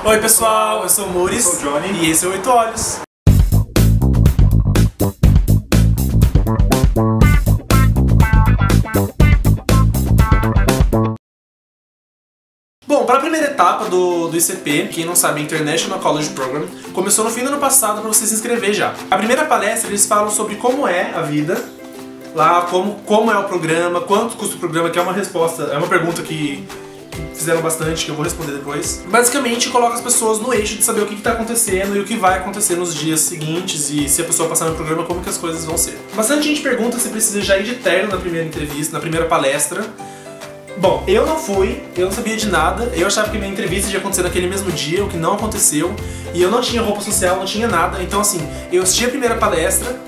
Oi pessoal, eu sou o Muris. Eu sou o Johnny. E esse é o 8 Olhos. Bom, para a primeira etapa do ICP, quem não sabe, International College Program, começou no fim do ano passado para você se inscrever já. A primeira palestra eles falam sobre como é a vida lá, como é o programa, quanto custa o programa, que é uma resposta, é uma pergunta que fizeram bastante, que eu vou responder depois. Basicamente, coloca as pessoas no eixo de saber o que está acontecendo e o que vai acontecer nos dias seguintes e se a pessoa passar no programa, como que as coisas vão ser. Bastante gente pergunta se precisa já ir de terno na primeira entrevista, na primeira palestra. Bom, eu não fui, eu não sabia de nada, eu achava que minha entrevista ia acontecer naquele mesmo dia, o que não aconteceu, e eu não tinha roupa social, não tinha nada, então assim, eu assisti a primeira palestra,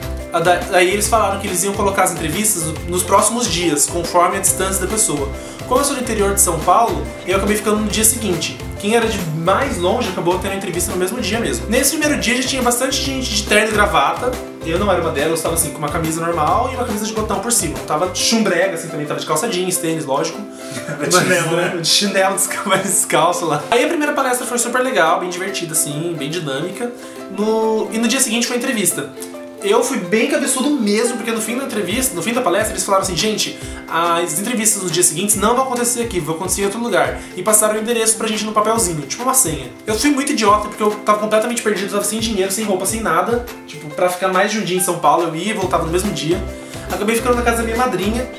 daí eles falaram que eles iam colocar as entrevistas nos próximos dias, conforme a distância da pessoa. Como eu sou do interior de São Paulo, eu acabei ficando no dia seguinte. Quem era de mais longe acabou tendo a entrevista no mesmo dia mesmo. Nesse primeiro dia já tinha bastante gente de terno e gravata. Eu não era uma delas, eu estava assim com uma camisa normal e uma camisa de botão por cima. Eu tava chumbrega assim também, tava de calça jeans, tênis, lógico. De chinelo, né? De chinelo, descalço lá. Aí a primeira palestra foi super legal, bem divertida assim, bem dinâmica. E no dia seguinte foi a entrevista. Eu fui bem cabeçudo mesmo, porque no fim da entrevista, no fim da palestra, eles falaram assim, gente, as entrevistas nos dias seguintes não vão acontecer aqui, vão acontecer em outro lugar. E passaram o endereço pra gente no papelzinho, tipo uma senha. Eu fui muito idiota, porque eu tava completamente perdido, eu tava sem dinheiro, sem roupa, sem nada. Tipo, pra ficar mais de um dia em São Paulo, eu ia e voltava no mesmo dia. Acabei ficando na casa da minha madrinha.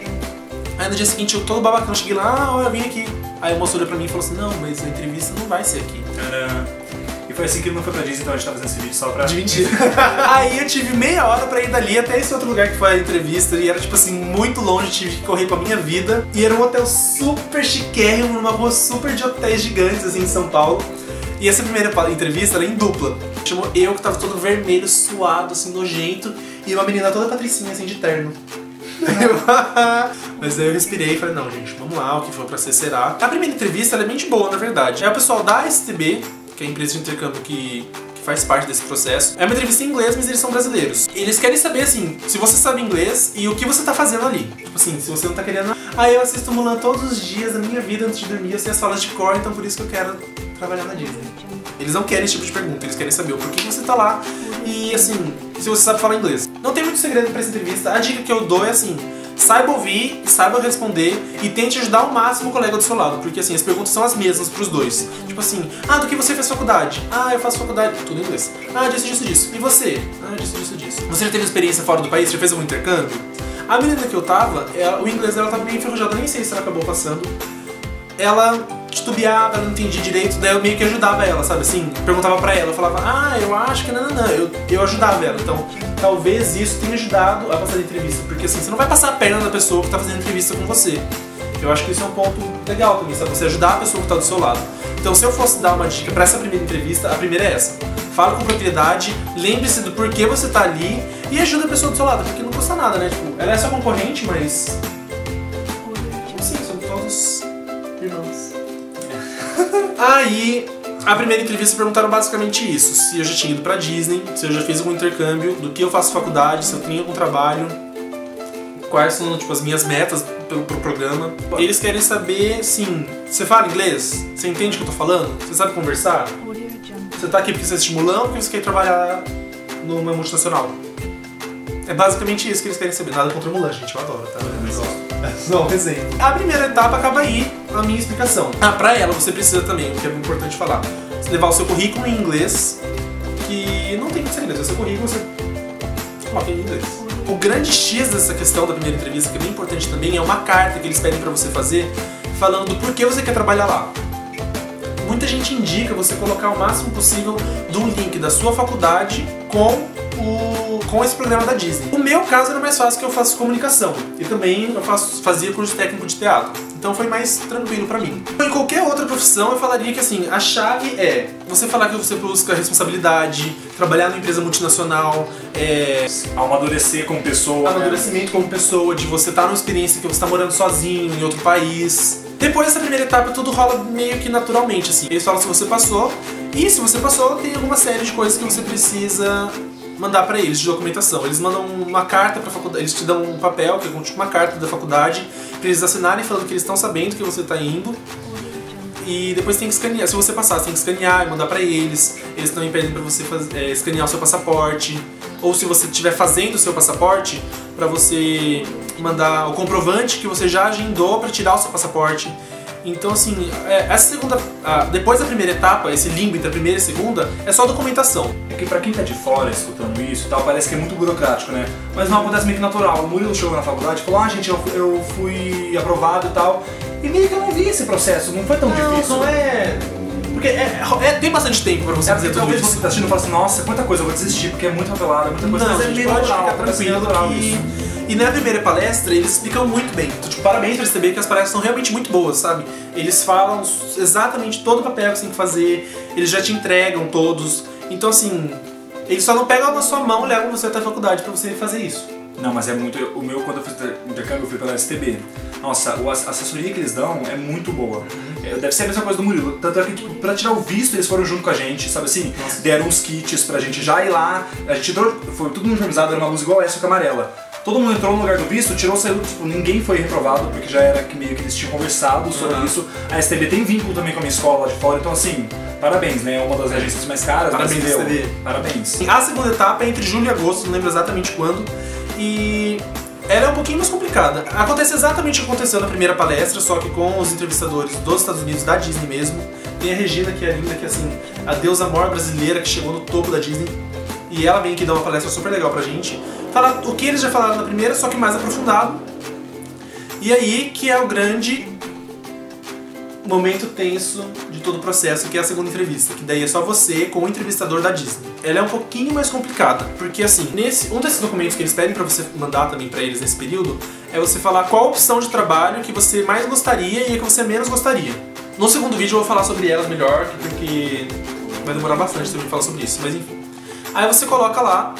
Aí no dia seguinte, eu todo babacão, cheguei lá, eu vim aqui. Aí o moço olhou pra mim e falou assim, não, mas a entrevista não vai ser aqui. E foi assim que ele não foi pra Disney, então a gente tá fazendo esse vídeo só pra... De mentira. Aí eu tive meia hora pra ir dali até esse outro lugar que foi a entrevista. E era tipo assim, muito longe, tive que correr com a minha vida. E era um hotel super chiquérrimo, numa rua super de hotéis gigantes assim em São Paulo. E essa primeira entrevista era em dupla. Chamou eu, que tava todo vermelho, suado, assim, nojento. E uma menina toda patricinha, assim, de terno. Mas aí eu respirei e falei, não gente, vamos lá, o que for pra ser será. A primeira entrevista ela é bem de boa, na verdade. É o pessoal da STB, que é a empresa de intercâmbio que faz parte desse processo. É uma entrevista em inglês, mas eles são brasileiros. Eles querem saber, assim, se você sabe inglês e o que você tá fazendo ali. Tipo assim, se você não tá querendo... Ah, eu assisto Mulan todos os dias da minha vida antes de dormir, eu sei as falas de cor, então por isso que eu quero trabalhar na Disney. Eles não querem esse tipo de pergunta, eles querem saber o porquê que você tá lá e, assim, se você sabe falar inglês. Não tem muito segredo pra essa entrevista. A dica que eu dou é assim... Saiba ouvir, saiba responder e tente ajudar ao máximo o colega do seu lado, porque assim, as perguntas são as mesmas pros dois. Tipo assim, do que você fez faculdade? Eu faço faculdade, tudo em inglês. Disso. E você? Disso. Você já teve experiência fora do país? Já fez algum intercâmbio? A menina que eu tava, o inglês dela tava meio enferrujado, nem sei se ela acabou passando. Ela titubeava, ela não entendia direito, daí eu meio que ajudava ela, sabe assim? Perguntava pra ela, eu falava, eu acho que não. Eu ajudava ela, então talvez isso tenha ajudado a passar a entrevista, porque assim, você não vai passar a perna da pessoa que tá fazendo entrevista com você. Eu acho que isso é um ponto legal também, sabe? Você ajudar a pessoa que tá do seu lado. Então se eu fosse dar uma dica pra essa primeira entrevista, a primeira é essa. Fala com propriedade, lembre-se do porquê você tá ali e ajuda a pessoa do seu lado, porque não custa nada, né? Tipo, ela é sua concorrente, mas... sim, somos todos irmãos. Aí, a primeira entrevista perguntaram basicamente isso. Se eu já tinha ido pra Disney, se eu já fiz algum intercâmbio, do que eu faço faculdade, se eu tenho algum trabalho, quais são tipo, as minhas metas pro programa. Eles querem saber, sim, você fala inglês? Você entende o que eu tô falando? Você sabe conversar? Você tá aqui porque você é estimulão ou porque você quer trabalhar numa multinacional? É basicamente isso que eles querem saber. Nada contra o Mulan, gente, eu adoro, tá? Só um exemplo. A primeira etapa acaba aí, a minha explicação. Pra ela você precisa também, o que é importante falar, você levar o seu currículo em inglês, que não tem que ser inglês, o seu currículo você coloca em inglês. O grande X dessa questão da primeira entrevista, que é bem importante também, é uma carta que eles pedem pra você fazer, falando do porquê você quer trabalhar lá. Muita gente indica você colocar o máximo possível do link da sua faculdade com esse programa da Disney. O meu caso era mais fácil, que eu faço comunicação e também eu fazia curso técnico de teatro, então foi mais tranquilo pra mim. Em qualquer outra profissão eu falaria que assim, a chave é você falar que você busca responsabilidade, trabalhar numa empresa multinacional, amadurecer como pessoa. Amadurecimento como pessoa, de você estar numa experiência que você está morando sozinho em outro país. Depois dessa primeira etapa tudo rola meio que naturalmente, assim. Eles falam se você passou, e se você passou tem alguma série de coisas que você precisa mandar pra eles de documentação. Eles mandam uma carta pra faculdade, eles te dão um papel que é tipo uma carta da faculdade pra eles assinarem falando que eles estão sabendo que você tá indo e depois tem que escanear. Se você passar, você tem que escanear e mandar pra eles. Eles também pedem pra você escanear o seu passaporte. Ou se você estiver fazendo o seu passaporte, pra você mandar o comprovante que você já agendou pra tirar o seu passaporte. Então, assim, essa segunda... depois da primeira etapa, esse limbo entre a primeira e a segunda, é só documentação. É que pra quem tá de fora escutando isso e tal, parece que é muito burocrático, né? Mas não, acontece meio que natural. O Murilo chegou na faculdade e falou, gente, eu fui aprovado e tal. E meio que eu não vi esse processo, não foi tão difícil. Não é... Porque tem bastante tempo pra você fazer tudo talvez isso. você tá assistindo e fala assim, nossa, quanta coisa, eu vou desistir, porque é muito apelado, é muita coisa. Não, Mas é gente, meio pode natural, ficar tranquilo que... E na primeira palestra, eles explicam muito bem. Então, tipo, parabéns pra STB, que as palestras são realmente muito boas, sabe? Eles falam exatamente todo o papel que você tem que fazer, eles já te entregam todos. Então, assim, eles só não pegam na sua mão e levam você até a faculdade pra você fazer isso. Não, mas é muito... O meu, quando eu fiz intercâmbio, eu fui pela STB. Nossa, a assessoria que eles dão é muito boa. Deve ser a mesma coisa do Murilo. Tanto é que, tipo, pra tirar o visto, eles foram junto com a gente, sabe assim? Nossa. Deram uns kits pra gente já ir lá. A gente foi tudo uniformizado, era uma luz igual essa, com amarela. Todo mundo entrou no lugar do visto, tirou, saiu, tipo, ninguém foi reprovado, porque já era que meio que eles tinham conversado sobre isso. A STB tem vínculo também com a minha escola lá de fora, então assim, parabéns, né? É uma das agências mais caras. Parabéns, STB. Parabéns. A segunda etapa é entre julho e agosto, não lembro exatamente quando. E ela é um pouquinho mais complicada. Acontece exatamente o que aconteceu na primeira palestra, só que com os entrevistadores dos Estados Unidos, da Disney mesmo. Tem a Regina, que é linda, que é assim, a deusa maior brasileira que chegou no topo da Disney. E ela vem aqui dar uma palestra super legal pra gente. Falar o que eles já falaram na primeira, só que mais aprofundado. E aí que é o grande momento tenso de todo o processo, que é a segunda entrevista. Que daí é só você com o entrevistador da Disney. Ela é um pouquinho mais complicada, porque assim, um desses documentos que eles pedem pra você mandar também pra eles nesse período, é você falar qual opção de trabalho que você mais gostaria e a que você menos gostaria. No segundo vídeo eu vou falar sobre elas melhor, porque vai demorar bastante também falar sobre isso, mas enfim. Aí você coloca lá,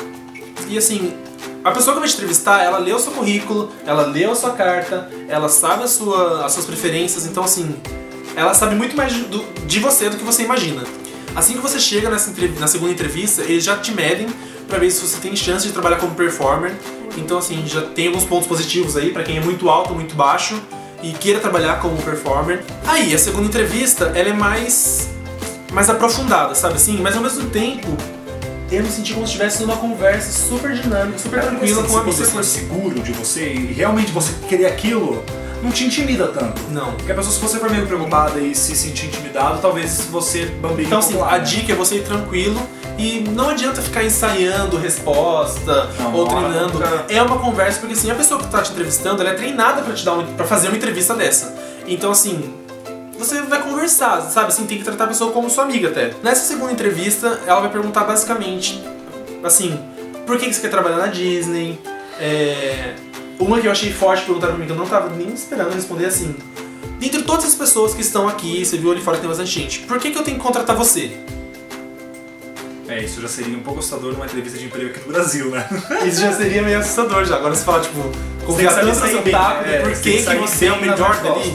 e assim, a pessoa que vai te entrevistar, ela lê o seu currículo, ela lê a sua carta, ela sabe as suas preferências, então assim, ela sabe muito mais de você do que você imagina. Assim que você chega na segunda entrevista, eles já te medem pra ver se você tem chance de trabalhar como performer. Então assim, já tem alguns pontos positivos aí pra quem é muito alto, muito baixo e queira trabalhar como performer. Aí, a segunda entrevista, ela é mais aprofundada, sabe assim? Mas ao mesmo tempo, eu me senti como se estivesse numa conversa super dinâmica, super tranquila com um amigo. Se você for seguro de você e realmente você querer aquilo, não te intimida tanto. Não. Porque a pessoa, se você for meio preocupada e se sentir intimidado, talvez você bambeie Então, assim, a dica é você ir tranquilo e não adianta ficar ensaiando resposta ou treinando. É uma conversa, porque assim, a pessoa que está te entrevistando, ela é treinada pra fazer uma entrevista dessa. Então, assim, você vai conversar, sabe? Assim, tem que tratar a pessoa como sua amiga até. Nessa segunda entrevista, ela vai perguntar basicamente, assim, por que você quer trabalhar na Disney? Uma que eu achei forte perguntaram pra mim, que eu não tava nem esperando responder, assim, dentre todas as pessoas que estão aqui, você viu ali fora que tem bastante gente, por que eu tenho que contratar você? Isso já seria um pouco assustador numa entrevista de emprego aqui no Brasil, né? Isso já seria meio assustador já. Agora você fala, tipo, confiar tanto no seu taco, por que você é o melhor dali?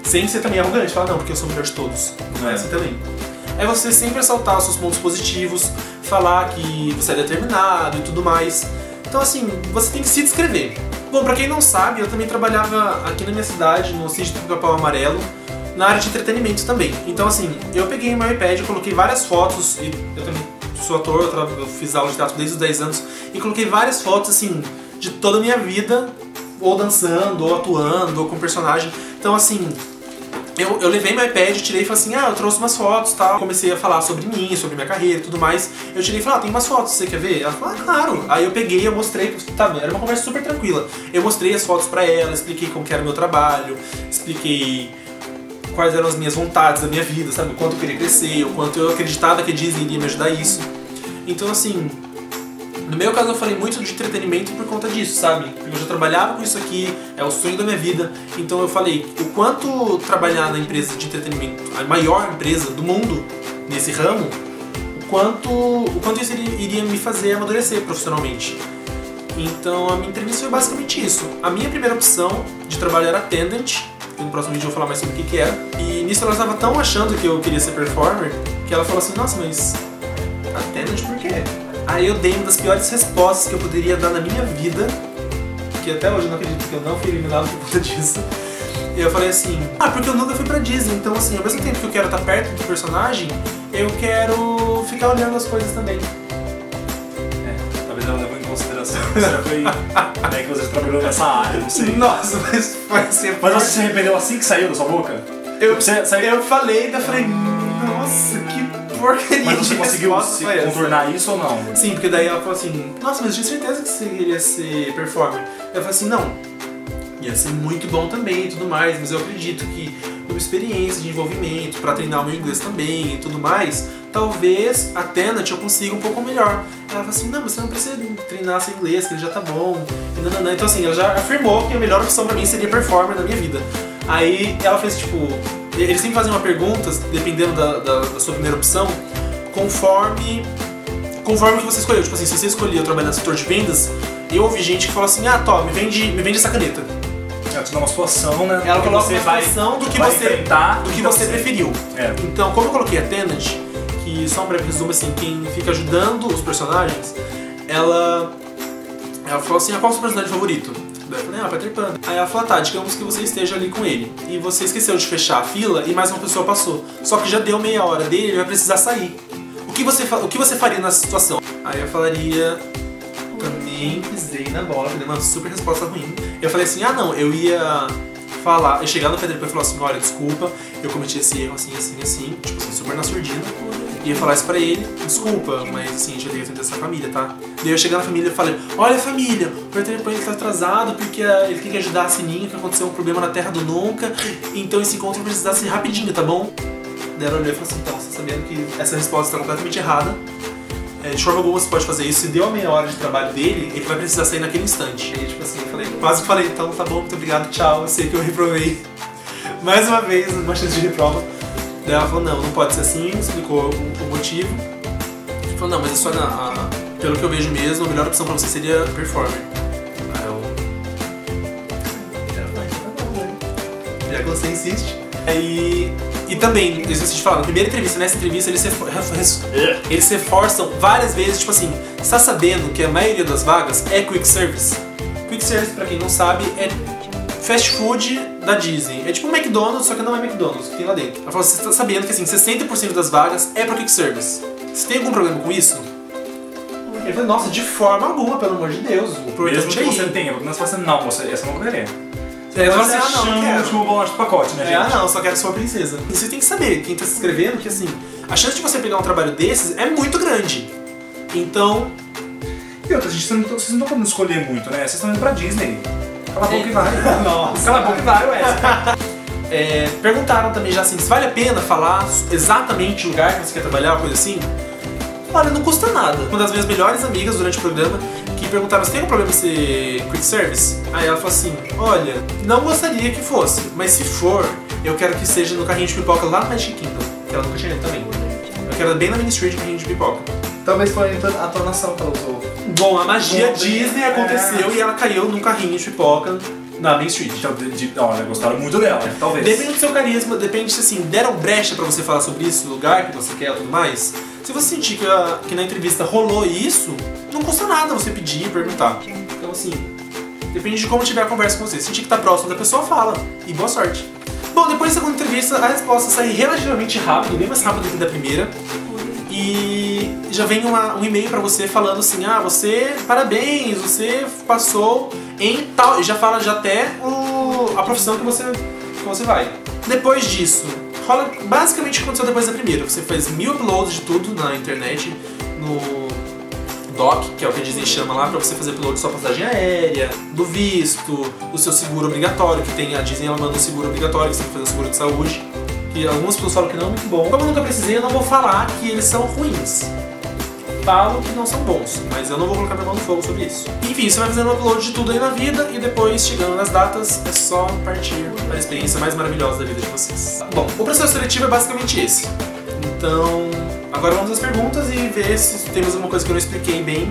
Sem ser também arrogante, falar, não, porque eu sou o melhor de todos. Não é assim também. É você sempre ressaltar os seus pontos positivos, falar que você é determinado e tudo mais. Então, assim, você tem que se descrever. Bom, pra quem não sabe, eu também trabalhava aqui na minha cidade, no sítio do Pica-Pau Amarelo, na área de entretenimento também. Então, assim, eu peguei meu iPad, eu coloquei várias fotos, e eu também sou ator, eu fiz aula de teatro desde os 10 anos, e coloquei várias fotos, assim, de toda a minha vida, ou dançando, ou atuando, ou com personagem. Então, assim, eu levei meu iPad, tirei e falei assim, eu trouxe umas fotos e tal. Comecei a falar sobre mim, sobre minha carreira e tudo mais. Eu tirei e falei, tem umas fotos, você quer ver? Ela falou, claro. Aí eu peguei, eu mostrei, era uma conversa super tranquila. Eu mostrei as fotos pra ela, expliquei como que era o meu trabalho, expliquei quais eram as minhas vontades da minha vida, sabe? O quanto eu queria crescer, o quanto eu acreditava que a Disney iria me ajudar a isso. Então, assim, no meu caso eu falei muito de entretenimento por conta disso, sabe? Porque eu já trabalhava com isso aqui, é o sonho da minha vida. Então eu falei o quanto trabalhar na empresa de entretenimento, a maior empresa do mundo nesse ramo, o quanto isso iria me fazer amadurecer profissionalmente. Então a minha entrevista foi basicamente isso. A minha primeira opção de trabalho era attendant. No próximo vídeo eu vou falar mais sobre o que era. E nisso ela estava tão achando que eu queria ser performer, que ela falou assim, nossa, mas attendant por quê? Aí eu dei uma das piores respostas que eu poderia dar na minha vida, que até hoje eu não acredito que eu não fui eliminado por conta disso. E eu falei assim, porque eu nunca fui pra Disney, então assim, ao mesmo tempo que eu quero estar perto do personagem, eu quero ficar olhando as coisas também. Talvez ela levou em consideração. Você já foi, né, que você trabalhou nessa área, não sei. Nossa, mas foi assim. Mas você se arrependeu assim que saiu da sua boca? Eu falei, eu falei, nossa, que porcaria. Mas você de conseguiu resposta foi essa? contornar isso ou não? Sim, porque daí ela falou assim, nossa, mas eu tinha certeza que você iria ser performer. Eu falei assim, não, ia ser muito bom também e tudo mais, mas eu acredito que uma experiência de envolvimento pra treinar o meu inglês também e tudo mais, talvez a Tenet eu consiga um pouco melhor. Ela falou assim, não, mas você não precisa treinar seu inglês, que ele já tá bom. E nananã. Então assim, ela já afirmou que a melhor opção pra mim seria performer na minha vida. Aí ela fez tipo, eles sempre fazem uma pergunta, dependendo da sua primeira opção, conforme o que você escolheu. Tipo assim, se você escolheu trabalhar no setor de vendas, eu ouvi gente que falou assim, Tó, me vende essa caneta. Ela te dá uma situação, né? Ela coloca uma situação do que você preferiu. Então, como eu coloquei a Tenet, que só um breve resumo, assim, quem fica ajudando os personagens, ela falou assim, qual é o seu personagem favorito? Daí eu falei, Peter Pan. Aí ela falou, tá, digamos que você esteja ali com ele e você esqueceu de fechar a fila e mais uma pessoa passou. Só que já deu meia hora dele, ele vai precisar sair. O que você faria nessa situação? Aí eu falaria, também pisei na bola, dei uma super resposta ruim. Eu falei assim, não, eu ia falar, eu chegar no Peter Pan e falar assim, olha, desculpa, eu cometi esse erro assim, tipo assim, super na surdina. Ia falar isso pra ele, desculpa, mas assim, a gente tem que atender essa família, tá? Daí eu chegar na família e falei, olha família, o Peter Pan ele tá atrasado porque ele tem que ajudar a Sininho, que aconteceu um problema na Terra do Nunca, então esse encontro vai precisar ser rapidinho, tá bom? Daí ela olhou e falou assim, então, você tá sabendo que essa resposta tá completamente errada, de forma alguma você pode fazer isso, se deu a meia hora de trabalho dele, ele vai precisar sair naquele instante. E tipo assim, quase que falei, então tá bom, muito obrigado, tchau, eu sei que eu reprovei. Mais uma vez, uma chance de reprova. Daí ela falou, não pode ser assim, explicou o motivo. Ele falou, não, mas é só pelo que eu vejo mesmo, a melhor opção pra você seria performer. Aí eu... Já que você insiste. E também, eu esqueci de falar, na primeira entrevista, nessa entrevista, eles se reforçam várias vezes, tipo assim, você tá sabendo que a maioria das vagas é quick service? Quick service, pra quem não sabe, é fast food da Disney. É tipo um McDonald's, só que não é McDonald's, que tem lá dentro. Ela falou, você tá sabendo que assim, 60% das vagas é pra quick service. Você tem algum problema com isso? Ele falou, nossa, de forma alguma, pelo amor de Deus. Mesmo que você tenha, porque você fala, não, essa eu não queria. Você fala assim, não quero. Último bolacha do pacote, né, gente? Não, só quero ser uma princesa. E você tem que saber, quem tá se inscrevendo, que assim, a chance de você pegar um trabalho desses é muito grande. Então... E outra, gente, vocês não estão podendo escolher muito, né? Vocês estão indo pra Disney. Cala a boca e vai. Nossa. Cala a boca e vai, ué. Perguntaram também já assim, se vale a pena falar exatamente o lugar que você quer trabalhar, uma coisa assim? Olha, não custa nada. Uma das minhas melhores amigas durante o programa que perguntaram se tem algum problema em ser quick service. Aí ela falou assim, olha, não gostaria que fosse, mas se for, eu quero que seja no carrinho de pipoca lá no Magic Kingdom, que ela nunca tinha ido também. Eu quero bem na Main Street carrinho de pipoca. Talvez foi a tonação que ela usou. Bom, a magia Disney aconteceu e ela caiu num carrinho de pipoca na Main Street. Então, olha, gostaram muito dela, talvez. Depende do seu carisma, depende se assim, deram brecha pra você falar sobre isso, o lugar que você quer e tudo mais. Se você sentir que na entrevista rolou isso, não custa nada você pedir e perguntar. Então assim, depende de como tiver a conversa com você. Se sentir que tá próximo da pessoa, fala. E boa sorte. Bom, depois da segunda entrevista, a resposta sai relativamente rápido, bem mais rápido do que da primeira. E já vem um e-mail pra você falando assim, você, parabéns, você passou em tal... E já fala já até a profissão que você vai. Depois disso, rola basicamente o que aconteceu depois da primeira. Você faz 1000 uploads de tudo na internet, no doc, que é o que a Disney chama lá, pra você fazer upload de sua passagem aérea, do visto, do seu seguro obrigatório, que tem a Disney, ela manda um seguro obrigatório, que você tem que fazer um seguro de saúde. Que algumas pessoas falam que não é muito bom. Como eu nunca precisei, eu não vou falar que eles são ruins. Falo que não são bons, mas eu não vou colocar minha mão no fogo sobre isso. Enfim, você vai fazendo um upload de tudo aí na vida e depois, chegando nas datas, é só partir para a experiência mais maravilhosa da vida de vocês. Bom, o processo seletivo é basicamente esse. Então, agora vamos às perguntas e ver se temos alguma coisa que eu não expliquei bem.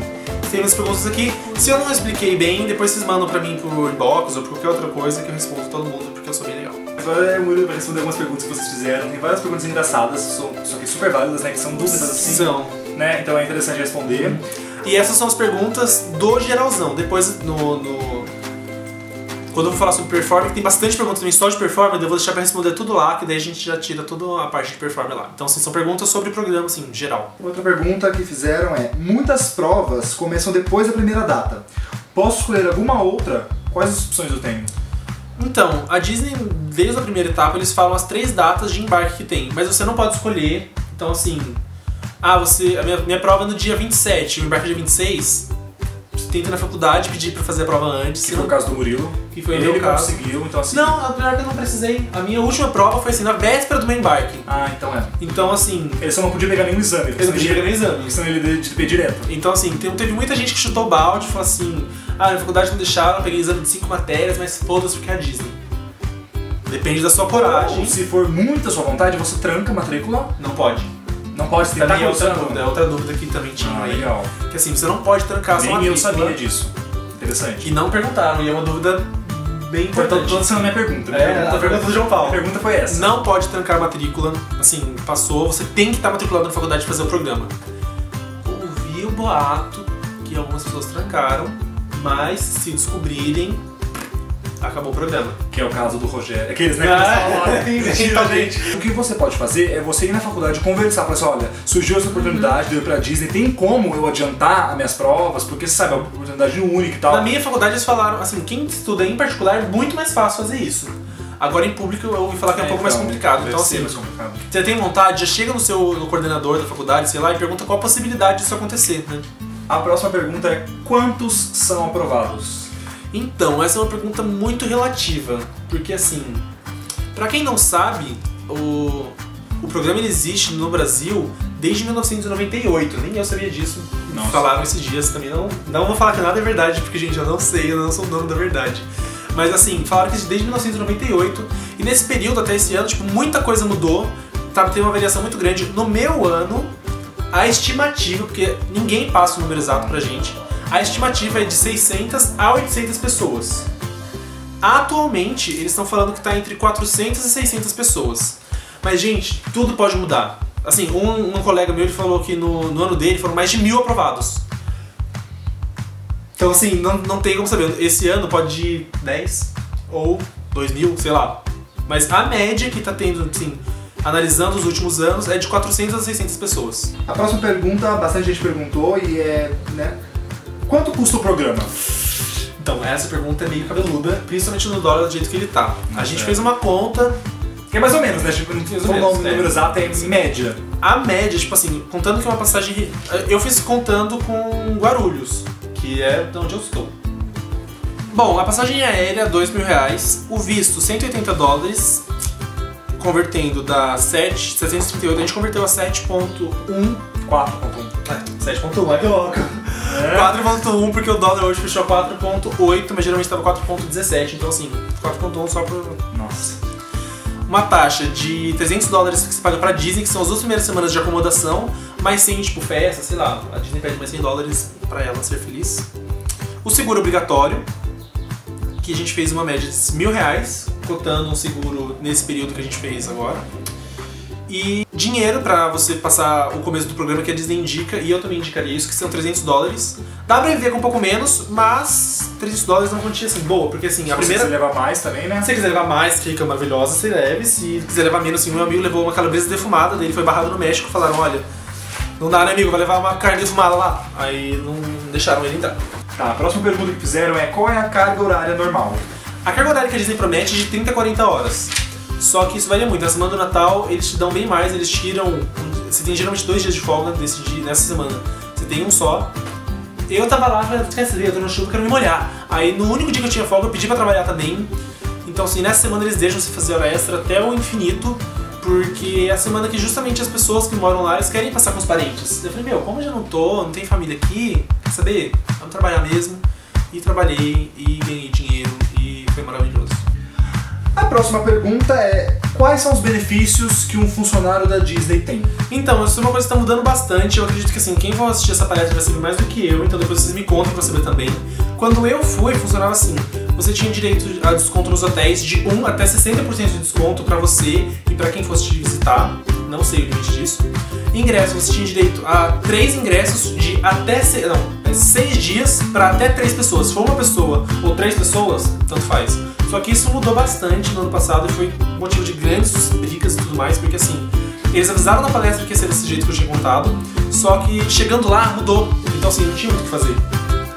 Tem umas perguntas aqui. Se eu não expliquei bem, depois vocês mandam pra mim por inbox ou por qualquer outra coisa que eu respondo todo mundo, porque eu sou bem legal. Agora é muito para responder algumas perguntas que vocês fizeram. Tem várias perguntas engraçadas, só que super válidas, né? Que são dúvidas assim. São. Né? Então é interessante responder. E essas são as perguntas do geralzão. Depois Quando eu vou falar sobre performance, tem bastante perguntas também só de performance, eu vou deixar pra responder tudo lá, que daí a gente já tira toda a parte de performance lá. Então, assim, são perguntas sobre o programa, assim, geral. Outra pergunta que fizeram é: muitas provas começam depois da primeira data. Posso escolher alguma outra? Quais opções eu tenho? Então, a Disney, desde a primeira etapa, eles falam as 3 datas de embarque que tem, mas você não pode escolher. Então, assim, a minha prova é no dia 27, o embarque é dia 26, você tenta ir na faculdade pedir pra fazer a prova antes. Que foi o caso do Murilo. Que foi ele o caso. conseguiu, então assim... Não, a pior que eu não precisei. A minha última prova foi assim, na véspera do meu embarque. Ah, então é. Então, assim... Ele só não podia pegar nenhum exame. Eu não podia pegar nenhum exame. Senão ele ia te pedir direto. Então, assim, teve muita gente que chutou balde e falou assim: ah, na faculdade não deixaram, eu peguei exame de 5 matérias, mas foda-se porque é a Disney. Depende da sua coragem. Ou, se for muito a sua vontade, você tranca a matrícula. Não pode. Não pode tentar. Também é outra dúvida que também tinha. Ah, legal. Que assim, você não pode trancar a sua matrícula. Nem eu sabia disso. Interessante. E não perguntaram, e é uma dúvida bem importante. Tô sendo a minha pergunta. A pergunta do João Paulo. A pergunta foi essa. Não pode trancar a matrícula. Assim, passou, você tem que estar matriculado na faculdade para fazer o programa. Ouvi o boato que algumas pessoas trancaram, mas se descobrirem, acabou o programa. Que é o caso do Rogério. Aqueles, né? Exatamente. O que você pode fazer é você ir na faculdade conversar, falar assim: olha, surgiu essa oportunidade de eu ir pra Disney, tem como eu adiantar as minhas provas? Porque você sabe, é uma oportunidade única e tal. Na minha faculdade eles falaram, assim, quem estuda em particular é muito mais fácil fazer isso. Agora em público eu ouvi falar que é um pouco mais complicado. Então assim, você tem vontade, já chega no coordenador da faculdade, sei lá, e pergunta qual a possibilidade disso acontecer, né? A próxima pergunta é: quantos são aprovados? Então, essa é uma pergunta muito relativa, porque assim, pra quem não sabe, o programa ele existe no Brasil desde 1998, nem eu sabia disso. Nossa. Falaram esses dias também, não vou falar que nada é verdade, porque gente, eu não sei, eu não sou o dono da verdade. Mas assim, falaram que existe desde 1998, e nesse período até esse ano, tipo, muita coisa mudou, teve uma variação muito grande. No meu ano, a estimativa, porque ninguém passa o número exato pra gente, a estimativa é de 600 a 800 pessoas. Atualmente, eles estão falando que está entre 400 e 600 pessoas. Mas, gente, tudo pode mudar. Assim, um colega meu ele falou que no ano dele foram mais de 1000 aprovados. Então, assim, não tem como saber. Esse ano pode ir 10 ou 2000, sei lá. Mas a média que está tendo, assim, analisando os últimos anos, é de 400 a 600 pessoas. A próxima pergunta, bastante gente perguntou e é, né? Quanto custa o programa? Então, essa pergunta é meio cabeluda, principalmente no dólar do jeito que ele tá. A gente fez uma conta... Que é mais ou menos, né? Tipo, não tem o número exato, é em média. A média, tipo assim, contando que uma passagem... Eu fiz contando com Guarulhos, que é de onde eu estou. Bom, a passagem aérea, R$2.000. O visto, $180. Convertendo dá 738. A gente converteu a 7.1. 7.1, é que louco. 4.1 porque o dólar hoje fechou a 4.8, mas geralmente estava 4.17, então assim, 4.1 só por... Nossa. Uma taxa de $300 que você paga pra Disney, que são as 2 primeiras semanas de acomodação, mais 100, tipo, festa, sei lá, a Disney pede mais $100 pra ela ser feliz. O seguro obrigatório, que a gente fez uma média de R$1.000, cotando um seguro nesse período que a gente fez agora. E dinheiro pra você passar o começo do programa que a Disney indica, e eu também indicaria isso, que são $300. Dá pra viver com um pouco menos, mas $300 é uma quantia assim boa, porque assim, a primeira... Se você levar mais também, né? Se você quiser levar mais, que rica maravilhosa, você leve. Se quiser levar menos, assim, meu amigo levou uma calabresa defumada, dele foi barrado no México, falaram, olha, não dá né amigo, vai levar uma carne defumada lá. Aí não deixaram ele entrar. Tá, a próxima pergunta que fizeram é: qual é a carga horária normal? A carga horária que a Disney promete é de 30 a 40 horas. Só que isso varia muito. Na semana do Natal, eles te dão bem mais, eles tiram... Você tem geralmente 2 dias de folga nessa semana. Você tem um só. Eu tava lá, quer dizer, eu tô no chuva, quero me molhar. Aí no único dia que eu tinha folga, eu pedi pra trabalhar também. Então assim, nessa semana eles deixam você fazer hora extra até o infinito, porque é a semana que justamente as pessoas que moram lá, eles querem passar com os parentes. Eu falei, meu, como eu já não tenho família aqui, quer saber? Vamos trabalhar mesmo. E trabalhei, e ganhei dinheiro, e foi maravilhoso. A próxima pergunta é: quais são os benefícios que um funcionário da Disney tem? Então, isso é uma coisa que está mudando bastante. Eu acredito que assim, quem for assistir essa palestra vai saber mais do que eu, então depois vocês me contem pra saber também. Quando eu fui, funcionava assim: você tinha direito a desconto nos hotéis de 1 até 60% de desconto pra você e pra quem fosse te visitar, não sei o limite disso. ingressos, você tinha direito a 3 ingressos de até 6 dias para até 3 pessoas. Se for uma pessoa ou 3 pessoas, tanto faz. Só que isso mudou bastante no ano passado e foi motivo de grandes brigas e tudo mais, porque assim, eles avisaram na palestra que ia ser desse jeito que eu tinha contado, só que chegando lá mudou, então assim, não tinha muito o que fazer.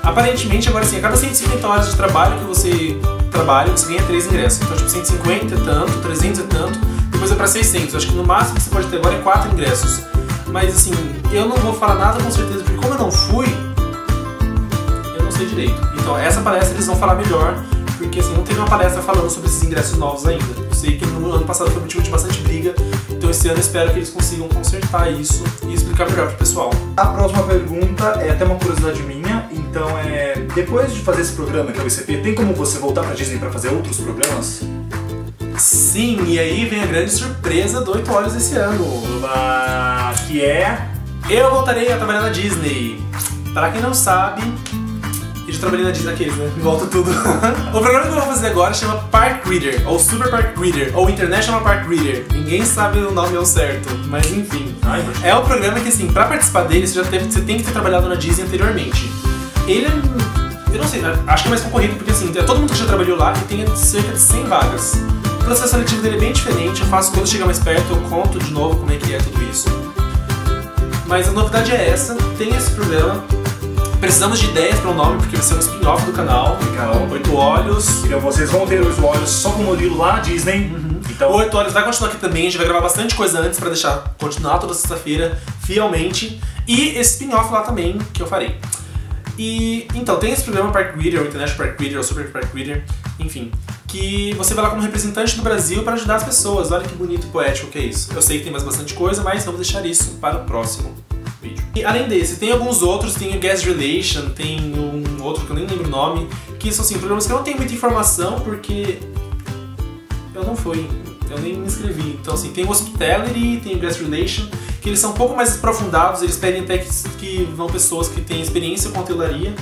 Aparentemente, agora assim, a cada 150 horas de trabalho que você trabalha, você ganha 3 ingressos. Então, tipo, 150 é tanto, 300 é tanto, depois é pra 600. Acho que no máximo que você pode ter agora é 4 ingressos. Mas assim, eu não vou falar nada com certeza, porque como eu não fui, eu não sei direito. Então, essa palestra eles vão falar melhor, porque assim, não teve uma palestra falando sobre esses ingressos novos ainda. Eu sei que no ano passado foi motivo de bastante briga, então esse ano eu espero que eles consigam consertar isso e explicar melhor pro pessoal. A próxima pergunta é até uma curiosidade minha, então depois de fazer esse programa que é o ICP, tem como você voltar pra Disney pra fazer outros programas? Sim, e aí vem a grande surpresa do 8 Olhos esse ano. Que é... Eu voltarei a trabalhar na Disney. Pra quem não sabe, eu já trabalhei na Disney aqueles, né? Volta tudo. O programa que eu vou fazer agora chama Park Reader, ou Super Park Reader, ou International Park Reader. Ninguém sabe o nome ao certo, mas enfim. É um programa que assim, pra participar dele, você tem que ter trabalhado na Disney anteriormente. Ele é... eu não sei, acho que é mais concorrido, porque assim, todo mundo que já trabalhou lá e tem cerca de 100 vagas. O processo seletivo dele é bem diferente, eu faço quando chegar mais perto, eu conto de novo como é que é tudo isso. Mas a novidade é essa, tem esse programa. Precisamos de ideias para o nome, porque vai ser um spin-off do canal. Legal. 8 Olhos. Então vocês vão ter 8 Olhos só com o Murilo lá na Disney. Então... O 8 Olhos vai continuar aqui também, a gente vai gravar bastante coisa antes para continuar toda sexta-feira, fielmente. E esse spin-off lá também, que eu farei. E então, tem esse programa Park Reader, o International Park Reader, o Super Park Reader, enfim, que você vai lá como representante do Brasil para ajudar as pessoas. Olha que bonito e poético que é isso. Eu sei que tem mais bastante coisa, mas vamos deixar isso para o próximo vídeo. E além desse, tem alguns outros, tem o Guest Relation, tem um outro que eu nem lembro o nome, que são assim, programas que eu não tenho muita informação porque eu não fui, eu nem me inscrevi. Então assim, tem o Hospitality, tem o Guest Relation, que eles são um pouco mais aprofundados, eles pedem até que vão pessoas que têm experiência com hotelaria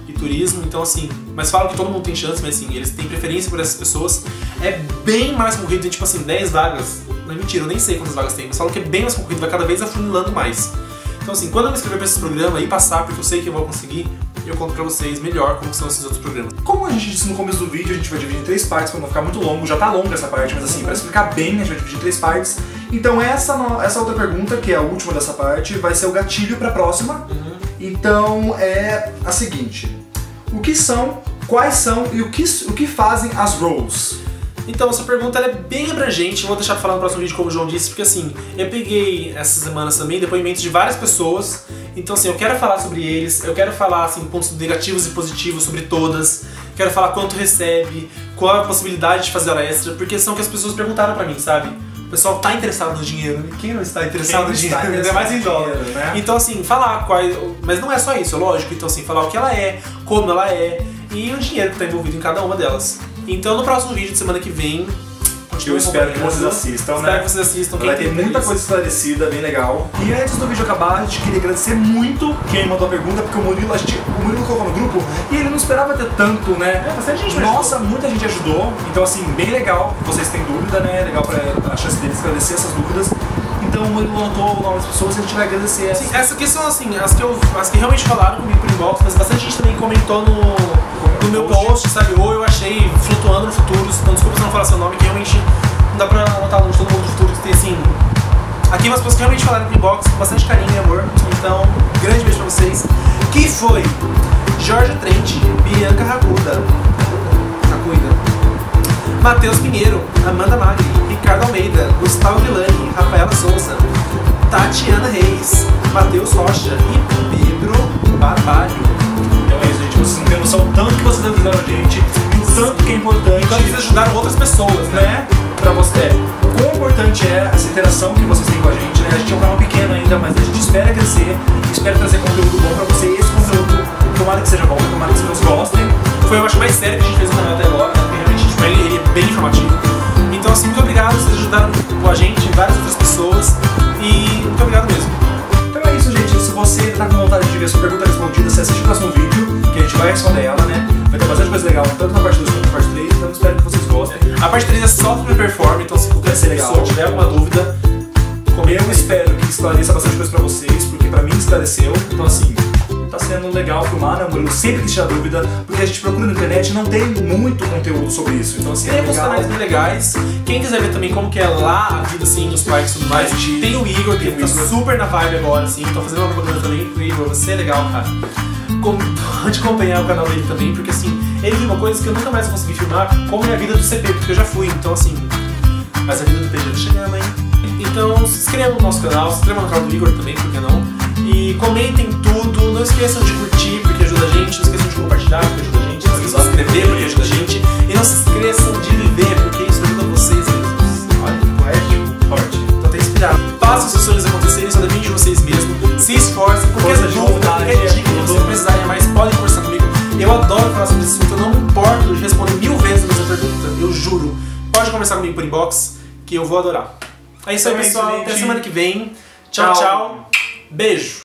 e turismo, então assim, mas falam que todo mundo tem chance, mas assim, eles têm preferência por essas pessoas. É bem mais concorrido, tem tipo assim, 10 vagas, não é mentira, eu nem sei quantas vagas tem, mas falam que é bem mais concorrido, vai cada vez afunilando mais. Então assim, quando eu me inscrever pra esse programa e passar, porque eu sei que eu vou conseguir, eu conto pra vocês melhor como são esses outros programas. Como a gente disse no começo do vídeo, a gente vai dividir em 3 partes pra não ficar muito longo, já tá longa essa parte, mas assim, pra explicar bem, a gente vai dividir em 3 partes. Então essa outra pergunta, que é a última dessa parte, vai ser o gatilho pra próxima. Então é a seguinte: o que são, quais são e o que fazem as roles? Então, essa pergunta ela é bem abrangente, eu vou deixar pra falar no próximo vídeo como o João disse, porque assim, eu peguei essas semanas também depoimentos de várias pessoas, então assim, eu quero falar sobre eles, eu quero falar assim, pontos negativos e positivos sobre todas, quero falar quanto recebe, qual a possibilidade de fazer hora extra, porque são que as pessoas perguntaram pra mim, sabe? O pessoal tá interessado no dinheiro, quem não está interessado no dinheiro? Ainda mais em dólar, né? Então assim, falar quais, mas não é só isso, é lógico, então assim, falar o que ela é, como ela é, e o dinheiro que tá envolvido em cada uma delas. Então no próximo vídeo de semana que vem, eu espero que vocês assistam, né? Espero que vocês assistam. Vai ter muita coisa esclarecida, bem legal. E antes do vídeo acabar, a gente queria agradecer muito quem mandou a pergunta, porque o Murilo colocou no grupo e ele não esperava ter tanto, né? Bastante gente Nossa, muita gente ajudou. Então assim, bem legal. Vocês têm dúvida, né? Legal pra a chance deles esclarecer essas dúvidas. Então o Murilo anotou o nome das pessoas e a gente vai agradecer. Sim, essas aqui são assim, as que realmente falaram comigo por inbox, mas bastante gente também comentou no meu post, sabe? Ou eu achei flutuando no futuro, então desculpa se eu não falar seu nome, que realmente não dá pra anotar o nome de todo mundo do futuro, que tem assim. Aqui umas pessoas que realmente falaram no inbox com bastante carinho e amor, então grande beijo pra vocês. Que foi Jorge Trent, Bianca Racuda, Matheus Pinheiro, Amanda Magri, Ricardo Almeida, Gustavo Villani, Rafaela Souza, Tatiana Reis, Matheus Rocha e Pedro Barbalho. Então é isso, gente. Vocês não têm noção do tanto que vocês ajudaram a gente, o tanto que é importante. Quando vocês ajudaram outras pessoas, né? Pra você. O quão importante é essa interação que vocês têm com a gente, né? A gente é um canal pequeno ainda, mas a gente espera crescer, espera trazer conteúdo bom pra você. E esse conteúdo, tomara que seja bom, tomara que vocês gostem. Foi, eu acho, mais sério que a gente fez no canal até agora, né? Porque realmente ele é bem informativo. Então, assim, muito obrigado, vocês ajudaram com a gente, várias outras pessoas, e muito obrigado mesmo. Então é isso, gente. Se você tá com vontade de ver sua pergunta respondida, você assiste o próximo vídeo, que a gente vai responder ela, né? Vai ter bastante coisa legal, tanto na parte 2 quanto na parte 3, então espero que vocês gostem. A parte 3 é só sobre performance, então se qualquer pessoa tiver alguma dúvida, Eu espero que esclareça bastante coisa pra vocês, porque pra mim esclareceu. Então assim, tá sendo legal filmar, né, Murilo? Sempre que tiver dúvida, porque a gente procura na internet e não tem muito conteúdo sobre isso. Então assim, tem uns canais bem legais. Quem quiser ver também como que é lá a vida assim, nos parques e tudo mais, tem o Igor, que tá super na vibe agora, assim. Tô fazendo uma propaganda também pro Igor, você é legal, cara. Pode acompanhar o canal dele também, porque assim, ele viu uma coisa que eu nunca mais vou conseguir filmar, como é a vida do CP, porque eu já fui, então assim, mas a vida do PG tá chegando, hein? Então se inscreva no nosso canal, se inscreva no canal do Igor também, por que não? E comentem tudo, não esqueçam de curtir, porque ajuda a gente, não esqueçam de compartilhar, porque ajuda a gente, não esqueçam de se inscrever, porque ajuda a gente, e não se esqueçam de viver, porque isso ajuda vocês mesmos. Olha, poético, forte. Então tem que inspirar. Façam seus sonhos acontecerem, só depende de vocês mesmos. Se esforcem, qualquer dúvida, qualquer dica que vocês precisarem mais, podem conversar comigo. Eu adoro falar sobre esse assunto, eu não me importo de responder 1000 vezes a mesma pergunta, eu juro. Pode conversar comigo por inbox, que eu vou adorar. É isso aí, pessoal. Até semana que vem. Tchau, tchau. Beijo.